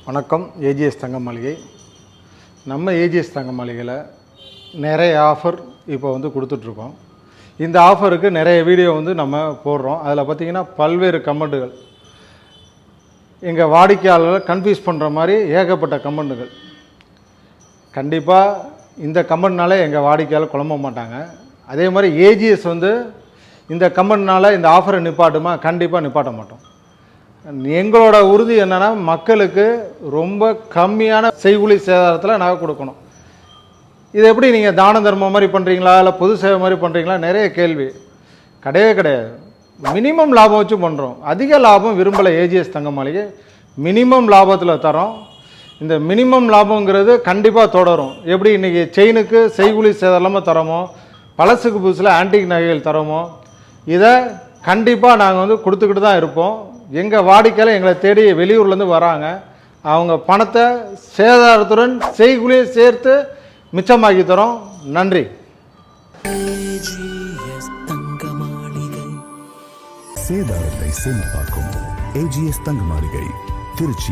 வணக்கம். ஏஜிஎஸ் தங்க மாளிகை. நம்ம ஏஜிஎஸ் தங்க மாளிகையில் நிறைய ஆஃபர் இப்போ கொடுத்துட்ருக்கோம். இந்த ஆஃபருக்கு நிறைய வீடியோ நம்ம போடுறோம். அதில் பார்த்திங்கன்னா பல்வேறு கமெண்ட்டுகள், எங்கள் வாடிக்கையாளர்கள் கன்ஃபியூஸ் பண்ணுற மாதிரி ஏகப்பட்ட கமெண்ட்டுகள். கண்டிப்பாக இந்த கமெண்ட்னாலே எங்கள் வாடிக்கையாளர் குழம்ப மாட்டாங்க. அதே மாதிரி ஏஜிஎஸ் இந்த கமெண்ட்னால் இந்த ஆஃபரை நிப்பாட்டுமா? கண்டிப்பாக நிப்பாட்ட மாட்டோம். எங்களோட உறுதி என்னென்னா, மக்களுக்கு ரொம்ப கம்மியான செய்கூலி சேதாரத்தில் நகை கொடுக்கணும். இது எப்படி நீங்கள் தான தர்மம் மாதிரி பண்ணுறீங்களா, இல்லை பொது சேவை மாதிரி பண்ணுறீங்களா? நிறைய கேள்வி. கிடையவே கிடையாது. மினிமம் லாபம் வச்சு பண்ணுறோம். அதிக லாபம் விரும்பலை. ஏஜிஎஸ் தங்க மாளிகை மினிமம் லாபத்தில் தரோம். இந்த மினிமம் லாபங்கிறது கண்டிப்பாக தொடரும். எப்படி இன்றைக்கி செயினுக்கு செய்கூலி சேதாரம் இல்லாமல் தரோமோ, பழசுக்கு புதுசில் ஆன்டிக் நகைகள் தரோமோ, இதை கண்டிப்பாக நாங்கள் கொடுத்துக்கிட்டு தான் இருப்போம். எங்கள் வாடிக்கையாளர் எங்களை தேடி வெளியூர்லேருந்து வராங்க. அவங்க பணத்தை சேதாரத்துடன் செய்கூலியை சேர்த்து மிச்சமாக்கி தரோம். நன்றி. சேதாரத்தை சேமிப்பாக்கும் ஏஜிஎஸ் தங்க மாளிகை, திருச்சி.